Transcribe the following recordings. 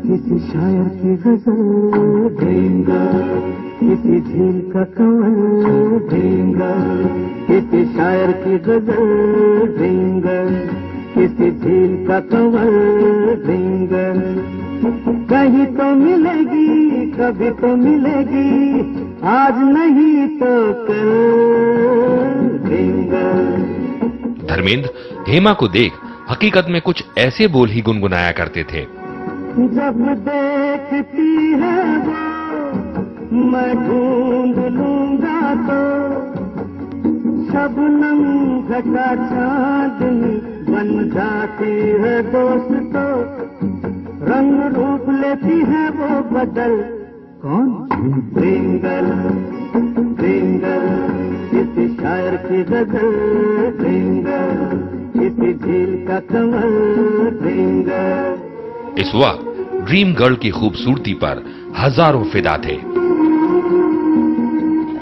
किसी शायर की गजल देंगा, किसी झील का कंवल देंगा, किसी शायर की गजल देंगा, किसी झील का कंवल देंगा। कहीं तो मिलेगी, कभी तो मिलेगी, आज नहीं तो कल देंगा। धर्मेंद्र हेमा को देख हकीकत में कुछ ऐसे बोल ही गुनगुनाया करते थे। जब देखती है वो मैं ढूंढ लूंगा तो, शबनम घटा चांदनी बन जाती है दोस्त तो, रंग रूप लेती है वो बदल। कौन? ड्रिंगल ड्रिंगल, किसी शायर की गजल ड्रिंगल, किसी झील का कमल ड्रिंगल। इस वक्त ड्रीम गर्ल की खूबसूरती पर हजारों फिदा थे।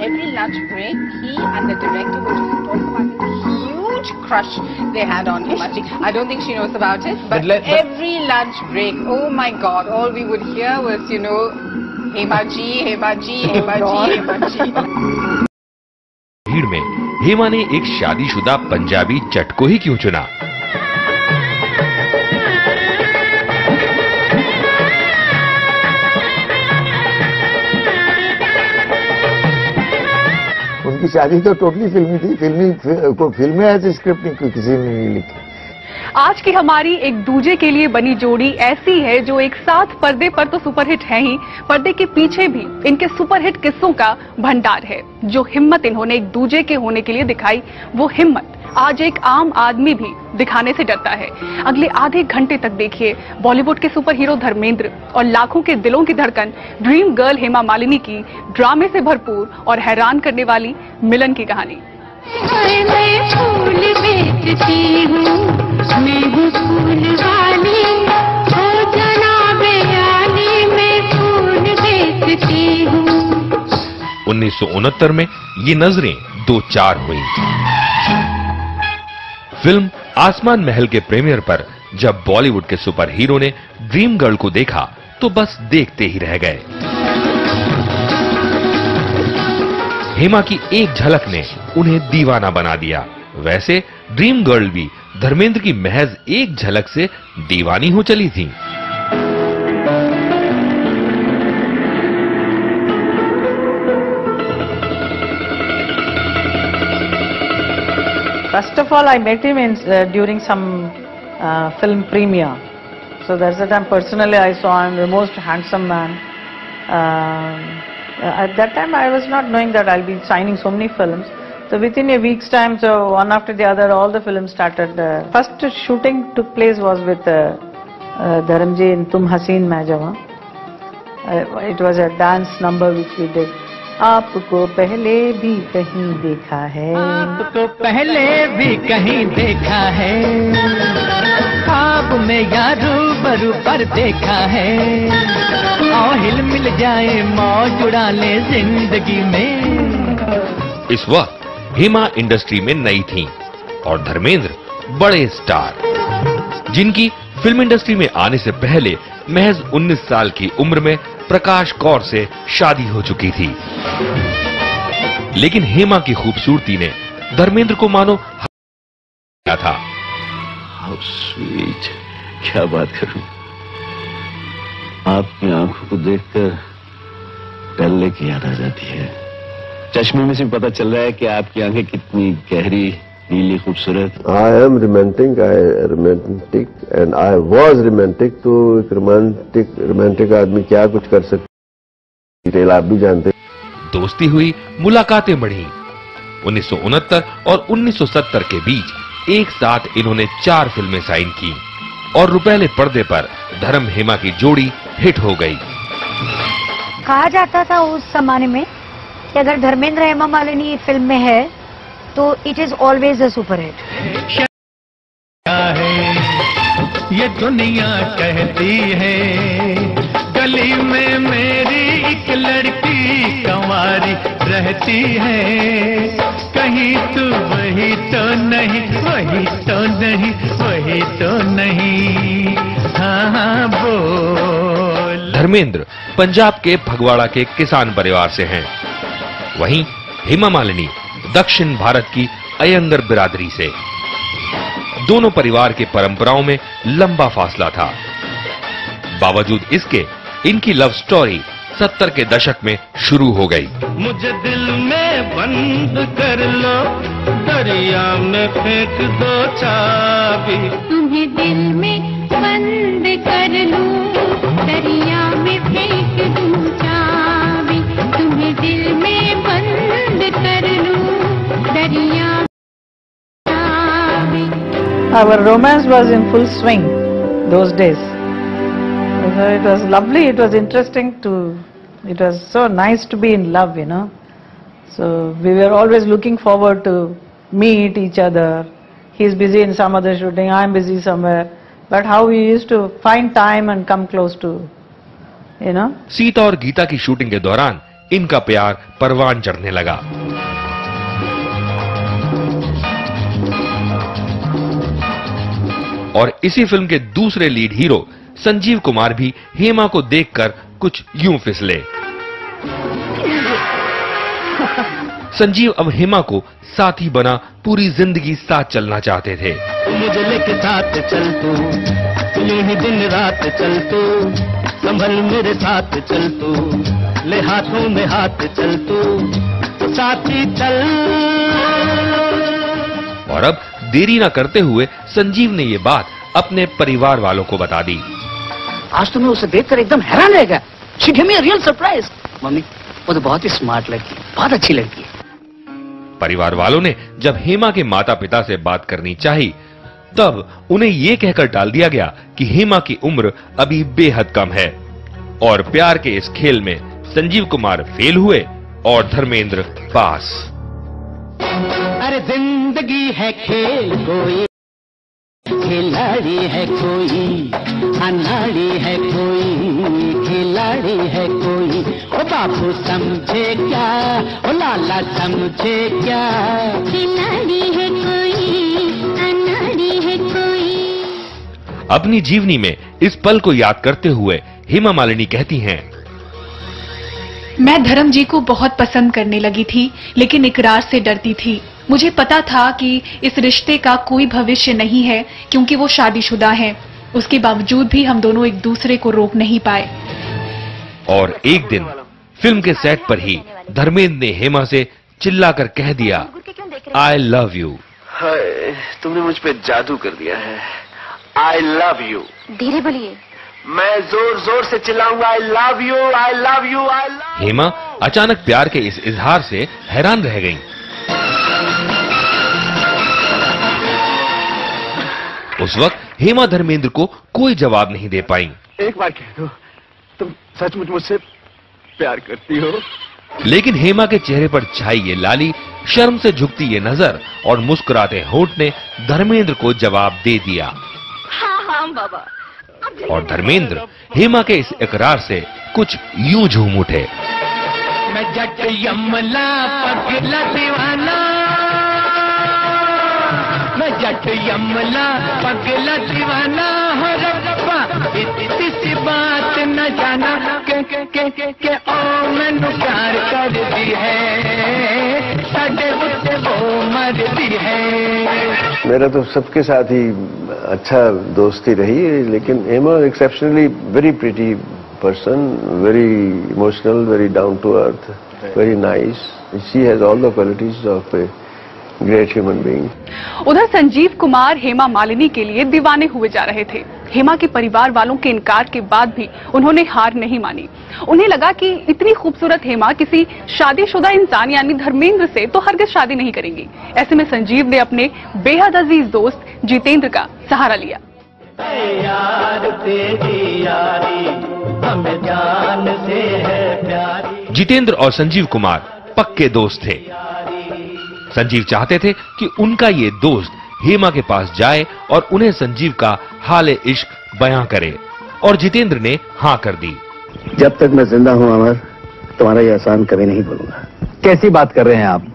Every lunch break, he and the director would just talk about the huge crush they had on Hema Ji. I don't think she knows about it, but every lunch break, oh my God, all we would hear was, you know, Hema Ji, Hema Ji, Hema Ji, Hema Ji. भीड़ में हेमा ने एक शादीशुदा पंजाबी चट को ही क्यों चुना? उनकी शादी तो टोटली फिल्मी थी, फिल्में ऐसी स्क्रिप्ट नहीं किसी ने नहीं लिखी। आज की हमारी एक दूजे के लिए बनी जोड़ी ऐसी है जो एक साथ पर्दे पर तो सुपरहिट है ही, पर्दे के पीछे भी इनके सुपरहिट किस्सों का भंडार है। जो हिम्मत इन्होंने एक दूजे के होने के लिए दिखाई, वो हिम्मत आज एक आम आदमी भी दिखाने से डरता है। अगले आधे घंटे तक देखिए बॉलीवुड के सुपर हीरो धर्मेंद्र और लाखों के दिलों की धड़कन ड्रीम गर्ल हेमा मालिनी की ड्रामे से भरपूर और हैरान करने वाली मिलन की कहानी। मैं फूल बेचती हूँ, मैं हूँ फूल वाली, ओ जनाबे आली, मैं फूल बेचती हूँ। 1969 में ये नजरें दो चार हुई। फिल्म आसमान महल के प्रीमियर पर जब बॉलीवुड के सुपर हीरो ने ड्रीम गर्ल को देखा तो बस देखते ही रह गए। हेमा की एक झलक ने उन्हें दीवाना बना दिया। वैसे ड्रीम गर्ल भी धर्मेंद्र की महज एक झलक से दीवानी हो चली थी। First of all, I met him during some film premiere. So that's the time personally I saw him, the most handsome man. At that time I was not knowing that I'll be signing so many films. So within a week's time, so one after the other, all the films started. First shooting took place was with Dharamji in Tum Haseen Main Jawan. It was a dance number which we did. आपको पहले भी कहीं देखा है, आपको पहले भी कहीं देखा है, ख्वाब में या रूबरू पर देखा है, आओ हिल मिल जाए मौज उड़ा ले जिंदगी में। इस वक्त हेमा इंडस्ट्री में नई थी और धर्मेंद्र बड़े स्टार, जिनकी फिल्म इंडस्ट्री में आने से पहले महज 19 साल की उम्र में प्रकाश कौर से शादी हो चुकी थी। लेकिन हेमा की खूबसूरती ने धर्मेंद्र को मानो क्या था। How sweet, क्या बात करूं, आपकी आंखों को देखकर डल की याद आ जाती है। चश्मे में से पता चल रहा है कि आपकी आंखें कितनी गहरी नीली खूबसूरत। I am romantic, and I was romantic. तो एक रोमांटिक आदमी क्या कुछ कर सकता, डिटेल आप भी जानते। दोस्ती हुई, मुलाकातें बढ़ी। 1969 और 1970 के बीच एक साथ इन्होंने 4 फिल्में साइन की और रुपहले पर्दे पर धर्म हेमा की जोड़ी हिट हो गई। कहा जाता था उस जमाने में कि अगर धर्मेंद्र हेमा मालिनी फिल्म में है तो it is always a super hit. ये दुनिया कहती है गली में मेरी एक लड़की कंवारी रहती है, कहीं तू वही तो नहीं, वही तो नहीं, वही तो नहीं, हाँ बोल। धर्मेंद्र पंजाब के फगवाड़ा के किसान परिवार से हैं, वहीं हेमा मालिनी दक्षिण भारत की अयंगर बिरादरी से। दोनों परिवार के परंपराओं में लंबा फासला था। बावजूद इसके इनकी लव स्टोरी 70 के दशक में शुरू हो गई। मुझे दिल में बंद कर लो, दरिया में फेंक दो चाबी। तुम्हें दिल में बंद कर लो, दरिया में फेंक दूं चाबी। तुम्हें दिल में बंद कर लो, दरिया में चाबी। Our romance was in full swing those days. It was lovely, it was interesting it was so nice to be in love, you know. So we were always looking forward to meet each other. He's busy in some other shooting, I'm busy somewhere. But how we used to find time and come close to, you know. Sita और गीता की shooting के दौरान इनका प्यार परवान चढ़ने लगा। और इसी फिल्म के दूसरे लीड हीरो संजीव कुमार भी हेमा को देखकर कुछ यूं फिसले। संजीव अब हेमा को साथी बना पूरी जिंदगी साथ चलना चाहते थे। मुझे लेके साथ चल तू, यूं ही दिन रात चल तू, संभल मेरे साथ चल तू, ले हाथों में हाथ चल तू, साथी चल। और अब देरी न करते हुए संजीव ने ये बात अपने परिवार वालों को बता दी। आज तो मैं उसे देखकर एकदम हैरान रह गया। She gave me a real surprise. Mummy, वो तो बहुत ही स्मार्ट लड़की, बहुत अच्छी लड़की है। परिवार वालों ने जब हेमा के माता पिता से बात करनी चाही, तब उन्हें ये कहकर टाल दिया गया कि हेमा की उम्र अभी बेहद कम है और प्यार के इस खेल में संजीव कुमार फेल हुए और धर्मेंद्र पास। अरे जिंदगी है खेल, कोई खिलाड़ी है, कोई अनाड़ी है, कोई खिलाड़ी है, कोई ओ बापू समझे क्या, ओ लाला समझे क्या, खिलाड़ी है कोई, अनाड़ी है कोई। अपनी जीवनी में इस पल को याद करते हुए हेमा मालिनी कहती हैं, मैं धर्म जी को बहुत पसंद करने लगी थी, लेकिन इकरार से डरती थी। मुझे पता था कि इस रिश्ते का कोई भविष्य नहीं है क्योंकि वो शादीशुदा हैं। उसके बावजूद भी हम दोनों एक दूसरे को रोक नहीं पाए। और एक दिन फिल्म के सेट पर ही धर्मेंद्र ने हेमा से चिल्लाकर कह दिया, आई लव यू। हाय, तुमने मुझ पे जादू कर दिया है। I love you. धीरे बोलिए। मैं जोर जोर से चिल्लाऊंगा, I love you, I love you, I love. Hema अचानक प्यार के इस इजहार से हैरान रह गईं। उस वक्त हेमा धर्मेंद्र को कोई जवाब नहीं दे पाई। एक बार कह दो, तुम सचमुच मुझसे प्यार करती हो? लेकिन हेमा के चेहरे पर छाई ये लाली, शर्म से झुकती ये नजर और मुस्कुराते होंठ ने धर्मेंद्र को जवाब दे दिया। हाँ हाँ बाबा। और धर्मेंद्र हेमा के इस इकरार से कुछ यूं झूम उठे। मैं जट यमला पगला दीवाना, मैं जट यमला पगला दीवाना हो रब्बा, इतनी सी बात न जाना के ओ मैनू प्यार कर दी है, साडे उत्ते वो मर दी है। मेरा तो सबके साथ ही अच्छा दोस्ती रही, लेकिन Hema exceptionally very pretty person, very emotional, very down to earth, very nice. She has all the qualities of a great human being. उधर संजीव कुमार हेमा मालिनी के लिए दीवाने हुए जा रहे थे। हेमा के परिवार वालों के इनकार के बाद भी उन्होंने हार नहीं मानी। उन्हें लगा कि इतनी खूबसूरत हेमा किसी शादीशुदा इंसान यानी धर्मेंद्र से तो हरगिज शादी नहीं करेंगी। ऐसे में संजीव ने अपने बेहद अजीज दोस्त जितेंद्र का सहारा लिया। यार तेरी यारी हमें जान से है प्यारी। जितेंद्र और संजीव कुमार पक्के दोस्त थे। संजीव चाहते थे कि उनका ये दोस्त हेमा के पास जाए और उन्हें संजीव का हाले इश्क बयां करे, और जितेंद्र ने हां कर दी। जब तक मैं जिंदा हूं अमर, तुम्हारा यह एहसान कभी नहीं भूलूंगा। कैसी बात कर रहे हैं आप?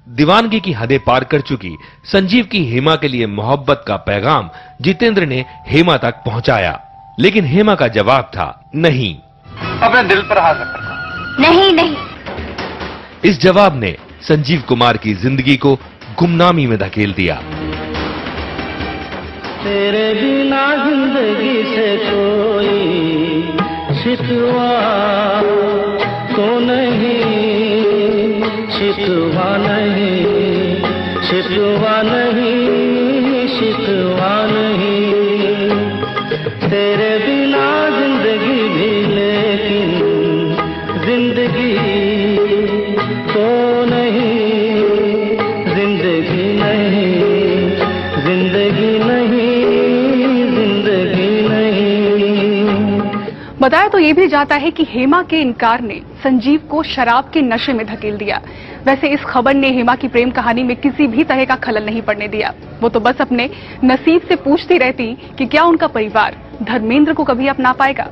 दीवानगी की हदें पार कर चुकी संजीव की हेमा के लिए मोहब्बत का पैगाम जितेंद्र ने हेमा तक पहुंचाया, लेकिन हेमा का जवाब था नहीं। अपने दिल पर हाथ रखो। नहीं नहीं। इस जवाब ने संजीव कुमार की जिंदगी को गुमनामी में धकेल दिया। तेरे बिना जिंदगी से कोई शिकवा तो नहीं, शिकवा नहीं, शिकवा नहीं, शिकवा नहीं। तेरे बिना जिंदगी भी लेकिन जिंदगी तो नहीं, जिंदगी नहीं, जिंदगी नहीं, जिंदगी नहीं। बताया तो ये भी जाता है कि हेमा के इनकार ने संजीव को शराब के नशे में धकेल दिया। वैसे इस खबर ने हेमा की प्रेम कहानी में किसी भी तरह का खलल नहीं पड़ने दिया। वो तो बस अपने नसीब से पूछती रहती कि क्या उनका परिवार धर्मेंद्र को कभी अपना पाएगा।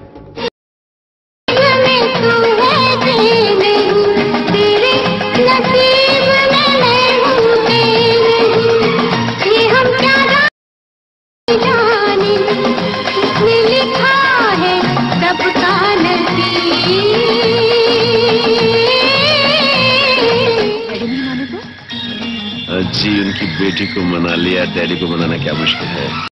जी उनकी बेटी को मना लिया, डैडी को मनाना क्या मुश्किल है।